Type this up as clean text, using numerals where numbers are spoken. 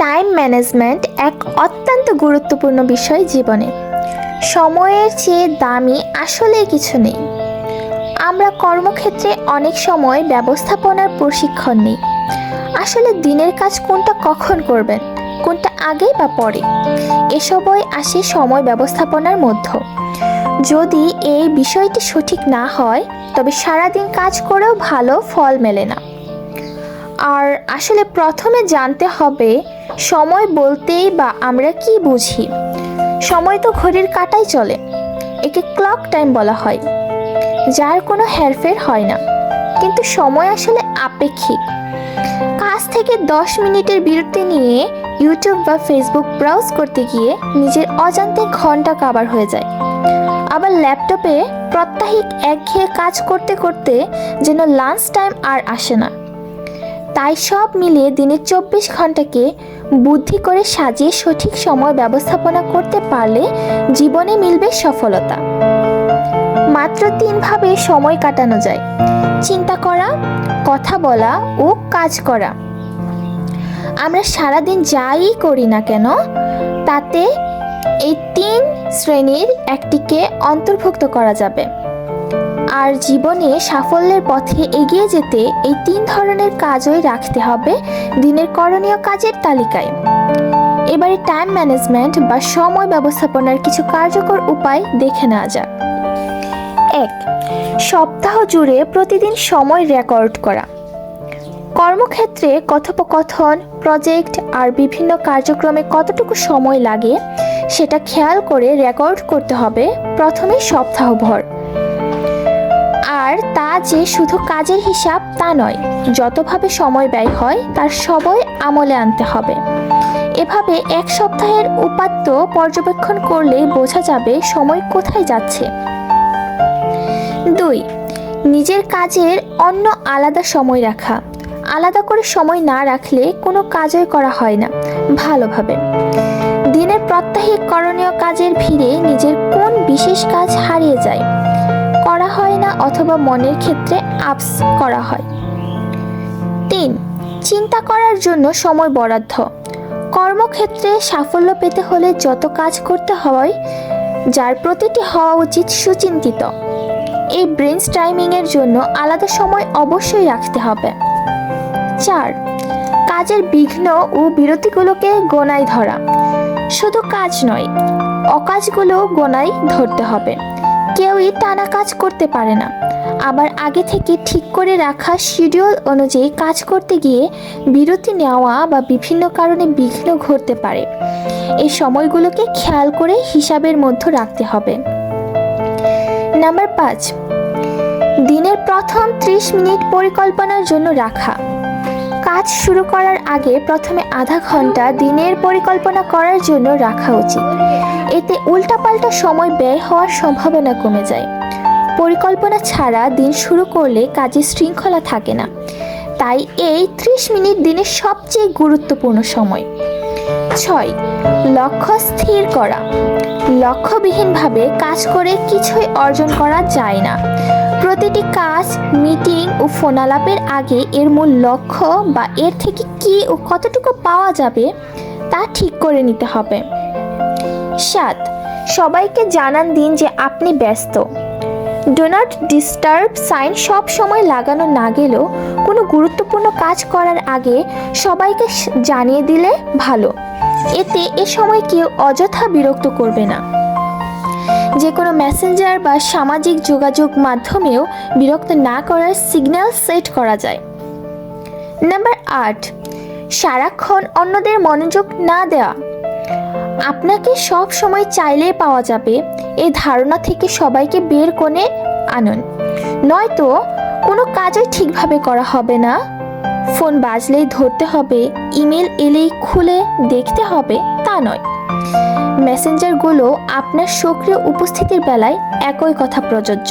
Time management এক অত্যন্ত গুরুত্বপূর্ণ বিষয় জীবনে। সময়ের চেয়ে দামি আসলে কিছু নেই। আমরা কর্মক্ষেত্রে অনেক সময় ব্যবস্থাপনার প্রশিক্ষণ নিই। আসলে দিনের কাজ কোনটা কখন করবেন, কোনটা আগে বা পরে, এসবই আসে সময় ব্যবস্থাপনার মধ্যে। যদি এই বিষয়টি সঠিক না হয় তবে সারাদিন কাজ করেও ভালো ফল মেলে না। আর আসলে প্রথমে জানতে হবে সময় বলতেই বা আমরা কি বুঝি। সময় তো ঘড়ির কাঁটায় চলে, একে ক্লক টাইম বলা হয়, যার কোনো হেরফের হয় না। কিন্তু সময় আসলে আপেক্ষিক। কাজ থেকে 10 মিনিটের বিরতি নিয়ে ইউটিউব বা ফেসবুক ব্রাউজ করতে গিয়ে নিজের অজান্তে ঘন্টা কাবার হয়ে যায়। আবার ল্যাপটপে প্রাত্যহিক একঘেয়ে কাজ করতে করতে যেন লাঞ্চ টাইম আর আসে না। তাই সব মিলিয়ে দিনের 24 ঘন্টাকে বুদ্ধি করে সাজিয়ে সঠিক সময় ব্যবস্থাপনা করতে পারলে জীবনে মিলবে সফলতা। মাত্র 3 ভাবে সময় কাটানো যায়: চিন্তা করা, কথা বলা ও কাজ করা। আমরা সারাদিন যাই করি না কেন তাতে এই 3 শ্রেণীর একটিকে অন্তর্ভুক্ত করা যাবে। আর জীবনে সাফল্যের পথে এগিয়ে যেতে এই 3 ধরনের কাজই রাখতে হবে দিনের করণীয় কাজের তালিকায়। এবারে টাইম ম্যানেজমেন্ট বা সময় ব্যবস্থাপনার কিছু কার্যকর উপায় দেখে নেওয়া যাক। 1. সপ্তাহ জুড়ে প্রতিদিন সময় রেকর্ড করা। কর্মক্ষেত্রে কথোপকথন, প্রজেক্ট আর বিভিন্ন কার্যক্রমে কতটুকু সময় লাগে সেটা খেয়াল করে রেকর্ড করতে হবে প্রথমে সপ্তাহভর। আর তা যে শুধু কাজের হিসাব তা নয়, যতভাবে সময় ব্যয় হয় তার সবই আমলে আনতে হবে। এভাবে এক সপ্তাহের উপাত্ত পর্যবেক্ষণ করলে বোঝা যাবে সময় কোথায় যাচ্ছে। 2. নিজের কাজের অন্য আলাদা সময় রাখা। আলাদা করে সময় না রাখলে কোনো কাজই করা হয় না ভালোভাবে। দিনের প্রাত্যহিক করণীয় কাজের ভিড়ে নিজের কোন বিশেষ কাজ হারিয়ে যায়, করা হয় না অথবা মনের ক্ষেত্রে আপস করা হয়। 3. চিন্তা করার জন্য সময় বরাদ্দ। কর্মক্ষেত্রে সাফল্য পেতে হলে যত কাজ করতে হয় যার প্রতিটি হওয়া উচিত সুচিন্তিত। এই ব্রেইনস্টর্মিংয়ের জন্য আলাদা সময় অবশ্যই রাখতে হবে। 4. কাজের বিঘ্ন ও বিরতিগুলোকে গোনায় ধরা। শুধু কাজ নয়, অকাজগুলো গোনায় ধরতে হবে। কেউই টানা কাজ করতে পারে না। আবার আগে থেকে ঠিক করে রাখা শিডিউল অনুযায়ী কাজ করতে গিয়ে বিরতি নেওয়া বা বিভিন্ন কারণে বিঘ্ন ঘটতে পারে। এই সময়গুলোকে খেয়াল করে হিসাবের মধ্যে রাখতে হবে। নাম্বার 5. দিনের প্রথম 30 মিনিট পরিকল্পনার জন্য রাখা। কাজ শুরু করার আগে প্রথমে আধা ঘন্টা দিনের পরিকল্পনা করার জন্য রাখা উচিত। এতে উল্টাপাল্টা সময় ব্যয় হওয়ার সম্ভাবনা কমে যায়। পরিকল্পনা ছাড়া দিন শুরু করলে কাজের শৃঙ্খলা থাকে না। তাই এই 30 মিনিট দিনের সবচেয়ে গুরুত্বপূর্ণ সময়। 6. লক্ষ্য স্থির করা। লক্ষ্যবিহীনভাবে কাজ করে কিছুই অর্জন করা যায় না। প্রতিটি কাজ, মিটিং ও ফোনালাপের আগে এর মূল লক্ষ্য বা এর থেকে কি ও কতটুকু পাওয়া যাবে তা ঠিক করে নিতে হবে। 7. সবাইকে জানান দিন যে আপনি ব্যস্ত। ডু নট ডিস্টার্ব সাইন সব সময় লাগানো না গেলেও কোনো গুরুত্বপূর্ণ কাজ করার আগে সবাইকে জানিয়ে দিলে ভালো। এতে এ সময় কেউ অযথা বিরক্ত করবে না। যে কোনো মেসেঞ্জার বা সামাজিক যোগাযোগ মাধ্যমেও বিরক্ত না করার সিগন্যাল সেট করা যায়। নাম্বার 8. সারাক্ষণ অন্যদের মনোযোগ না দেওয়া। আপনাকে সব সময় চাইলেই পাওয়া যাবে এই ধারণা থেকে সবাইকে বের করে আনুন, নয়তো কোনো কাজই ঠিকভাবে করা হবে না। ফোন বাজলেই ধরতে হবে, ইমেল এলেই খুলে দেখতে হবে তা নয়। মেসেঞ্জারগুলো আপনার সক্রিয় উপস্থিতির বেলায় একই কথা প্রযোজ্য।